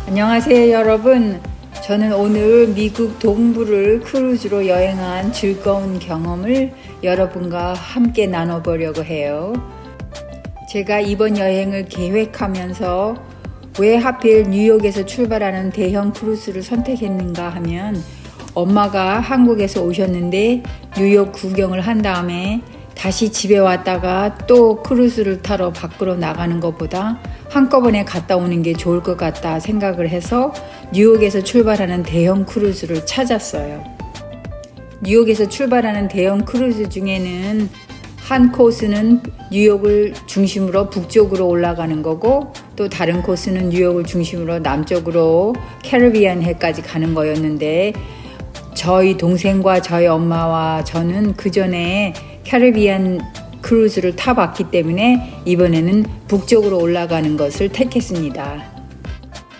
안녕하세요 여러분. 저는 오늘 미국 동부를 크루즈로 여행한 즐거운 경험을 여러분과 함께 나눠보려고 해요. 제가 이번 여행을 계획하면서 왜 하필 뉴욕에서 출발하는 대형 크루즈를 선택했는가 하면, 엄마가 한국에서 오셨는데 뉴욕 구경을 한 다음에 다시 집에 왔다가 또 크루즈를 타러 밖으로 나가는 것보다 한꺼번에 갔다 오는 게 좋을 것 같다 생각을 해서 뉴욕에서 출발하는 대형 크루즈를 찾았어요. 뉴욕에서 출발하는 대형 크루즈 중에는 한 코스는 뉴욕을 중심으로 북쪽으로 올라가는 거고, 또 다른 코스는 뉴욕을 중심으로 남쪽으로 캐리비안 해까지 가는 거였는데, 저희 동생과 저희 엄마와 저는 그 전에 캐리비안 크루즈를 타봤기 때문에 이번에는 북쪽으로 올라가는 것을 택했습니다.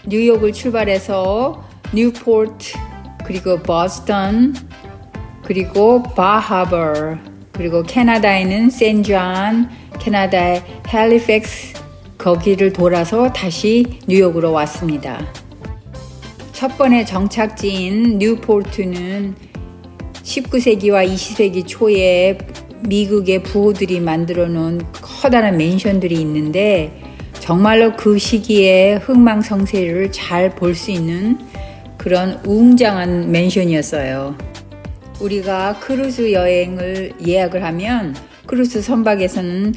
뉴욕을 출발해서 뉴포트, 그리고 보스턴, 그리고 바하버, 그리고 캐나다에는 샌존, 캐나다의 핼리팩스, 거기를 돌아서 다시 뉴욕으로 왔습니다. 첫 번째 정착지인 뉴포트는 19세기와 20세기 초에 미국의 부호들이 만들어 놓은 커다란 맨션들이 있는데, 정말로 그 시기에 흥망성쇠를 잘 볼 수 있는 그런 웅장한 맨션이었어요. 우리가 크루즈 여행을 예약을 하면 크루즈 선박에서는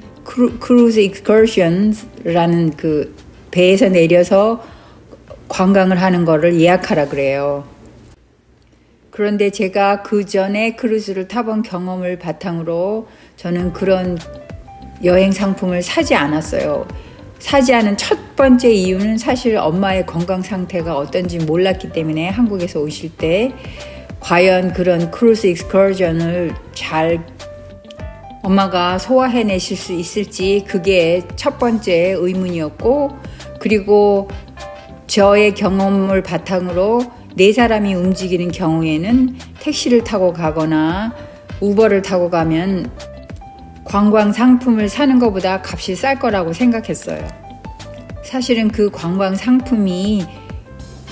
크루즈 익스커션이라는 그 배에서 내려서 관광을 하는 거를 예약하라 그래요. 그런데 제가 그 전에 크루즈를 타본 경험을 바탕으로 저는 그런 여행 상품을 사지 않았어요. 사지 않은 첫 번째 이유는 사실 엄마의 건강 상태가 어떤지 몰랐기 때문에, 한국에서 오실 때 과연 그런 크루즈 익스커션을 잘 엄마가 소화해내실 수 있을지, 그게 첫 번째 의문이었고, 그리고 저의 경험을 바탕으로 네 사람이 움직이는 경우에는 택시를 타고 가거나 우버를 타고 가면 관광 상품을 사는 것보다 값이 쌀 거라고 생각했어요. 사실은 그 관광 상품이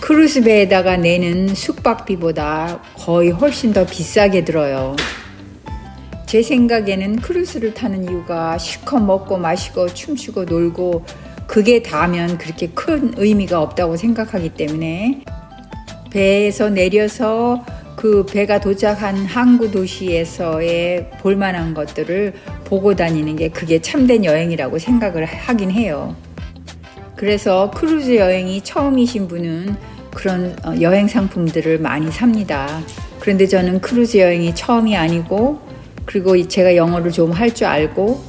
크루즈 배에다가 내는 숙박비보다 거의 훨씬 더 비싸게 들어요. 제 생각에는 크루즈를 타는 이유가 실컷 먹고 마시고 춤추고 놀고, 그게 다면 그렇게 큰 의미가 없다고 생각하기 때문에 배에서 내려서 그 배가 도착한 항구 도시에서의 볼만한 것들을 보고 다니는 게, 그게 참된 여행이라고 생각을 하긴 해요. 그래서 크루즈 여행이 처음이신 분은 그런 여행 상품들을 많이 삽니다. 그런데 저는 크루즈 여행이 처음이 아니고, 그리고 제가 영어를 좀 할 줄 알고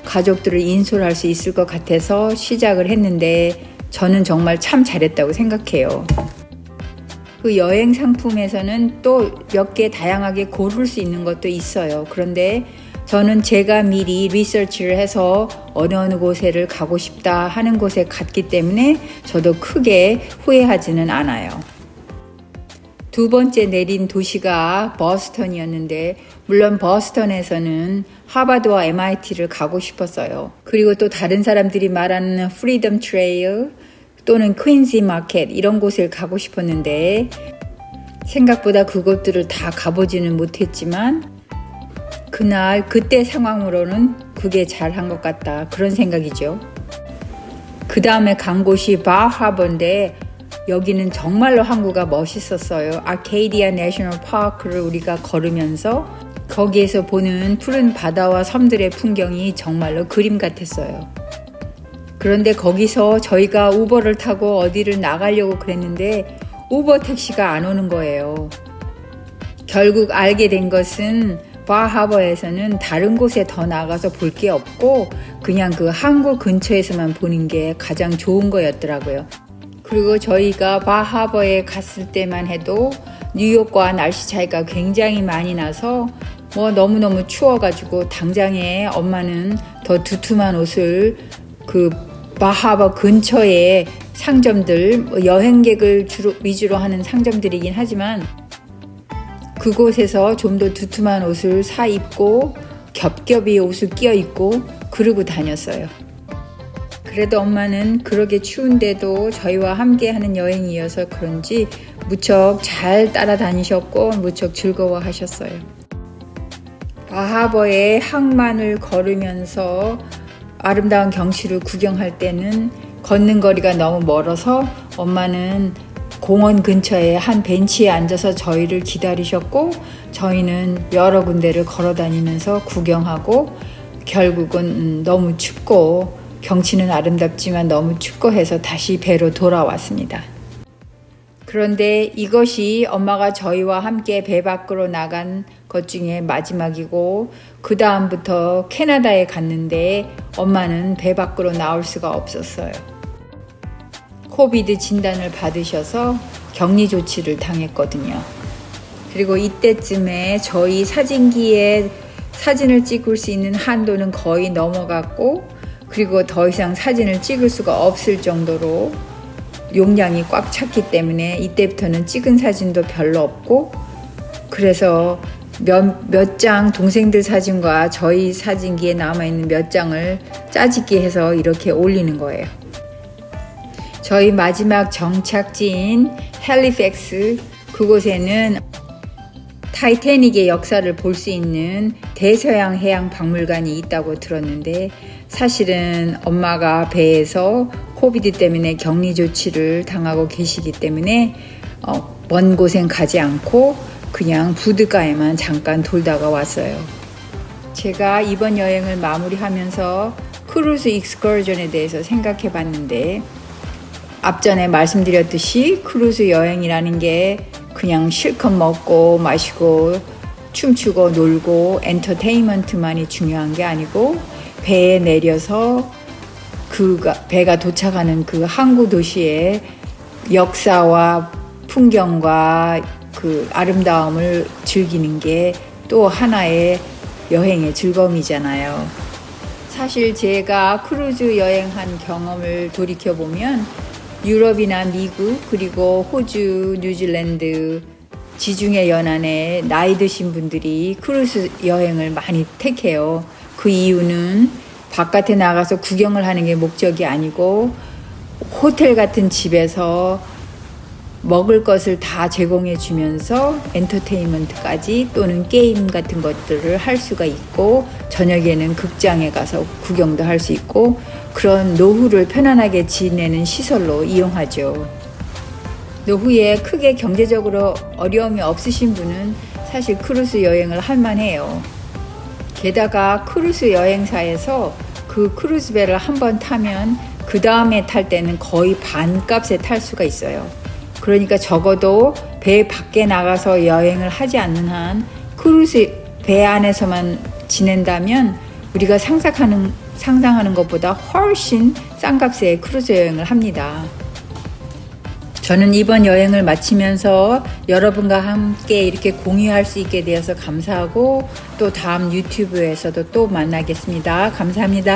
가족들을 인솔할 수 있을 것 같아서 시작을 했는데, 저는 정말 참 잘했다고 생각해요. 그 여행 상품에서는 또 몇 개 다양하게 고를 수 있는 것도 있어요. 그런데 저는 제가 미리 리서치를 해서 어느 곳에를 가고 싶다 하는 곳에 갔기 때문에 저도 크게 후회하지는 않아요. 두 번째 내린 도시가 버스턴이었는데, 물론 버스턴에서는 하버드와 MIT를 가고 싶었어요. 그리고 또 다른 사람들이 말하는 프리덤 트레일 또는 퀸시 마켓, 이런 곳을 가고 싶었는데 생각보다 그곳들을 다 가보지는 못했지만, 그때 상황으로는 그게 잘한 것 같다, 그런 생각이죠. 그 다음에 간 곳이 바하버인데, 여기는 정말로 항구가 멋있었어요. 아케이디아 내셔널 파크를 우리가 걸으면서 거기에서 보는 푸른 바다와 섬들의 풍경이 정말로 그림 같았어요. 그런데 거기서 저희가 우버를 타고 어디를 나가려고 그랬는데 우버 택시가 안 오는 거예요. 결국 알게 된 것은 바하버에서는 다른 곳에 더 나가서 볼 게 없고 그냥 그 항구 근처에서만 보는 게 가장 좋은 거였더라고요. 그리고 저희가 바하버에 갔을 때만 해도 뉴욕과 날씨 차이가 굉장히 많이 나서 너무너무 추워가지고 당장에 엄마는 더 두툼한 옷을 그 바하버 근처에 상점들, 여행객을 위주로 하는 상점들이긴 하지만 그곳에서 좀 더 두툼한 옷을 사 입고 겹겹이 옷을 끼워 입고 그러고 다녔어요. 그래도 엄마는 그렇게 추운데도 저희와 함께 하는 여행이어서 그런지 무척 잘 따라다니셨고 무척 즐거워하셨어요. 바하버의 항만을 걸으면서 아름다운 경치를 구경할 때는 걷는 거리가 너무 멀어서 엄마는 공원 근처에 한 벤치에 앉아서 저희를 기다리셨고 저희는 여러 군데를 걸어 다니면서 구경하고 결국은 너무 춥고 경치는 아름답지만 너무 춥고 해서 다시 배로 돌아왔습니다. 그런데 이것이 엄마가 저희와 함께 배 밖으로 나간 것 중에 마지막이고 그 다음부터 캐나다에 갔는데 엄마는 배 밖으로 나올 수가 없었어요. 코비드 진단을 받으셔서 격리 조치를 당했거든요. 그리고 이때쯤에 저희 사진기에 사진을 찍을 수 있는 한도는 거의 넘어갔고 그리고 더 이상 사진을 찍을 수가 없을 정도로 용량이 꽉 찼기 때문에 이때부터는 찍은 사진도 별로 없고 그래서 몇 장 동생들 사진과 저희 사진기에 남아있는 몇 장을 짜집기 해서 이렇게 올리는 거예요. 저희 마지막 정착지인 헬리팩스 그곳에는 타이타닉의 역사를 볼 수 있는 대서양 해양 박물관이 있다고 들었는데 사실은 엄마가 배에서 코비드 때문에 격리 조치를 당하고 계시기 때문에 먼 곳엔 가지 않고 그냥 부둣가에만 잠깐 돌다가 왔어요. 제가 이번 여행을 마무리하면서 크루즈 익스커전에 대해서 생각해 봤는데 앞전에 말씀드렸듯이 크루즈 여행이라는 게 그냥 실컷 먹고 마시고 춤추고 놀고 엔터테인먼트만이 중요한 게 아니고 배에 내려서 배가 도착하는 그 항구 도시의 역사와 풍경과 그 아름다움을 즐기는 게 또 하나의 여행의 즐거움이잖아요. 사실 제가 크루즈 여행한 경험을 돌이켜보면 유럽이나 미국 그리고 호주, 뉴질랜드, 지중해 연안에 나이 드신 분들이 크루즈 여행을 많이 택해요. 그 이유는 바깥에 나가서 구경을 하는 게 목적이 아니고 호텔 같은 집에서 먹을 것을 다 제공해 주면서 엔터테인먼트까지 또는 게임 같은 것들을 할 수가 있고 저녁에는 극장에 가서 구경도 할 수 있고 그런 노후를 편안하게 지내는 시설로 이용하죠. 노후에 크게 경제적으로 어려움이 없으신 분은 사실 크루즈 여행을 할 만해요. 게다가 크루즈 여행사에서 그 크루즈 배를 한번 타면 그 다음에 탈 때는 거의 반값에 탈 수가 있어요. 그러니까 적어도 배 밖에 나가서 여행을 하지 않는 한 크루즈 배 안에서만 지낸다면 우리가 상상하는 것보다 훨씬 싼 값에 크루즈 여행을 합니다. 저는 이번 여행을 마치면서 여러분과 함께 이렇게 공유할 수 있게 되어서 감사하고 또 다음 유튜브에서도 또 만나겠습니다. 감사합니다.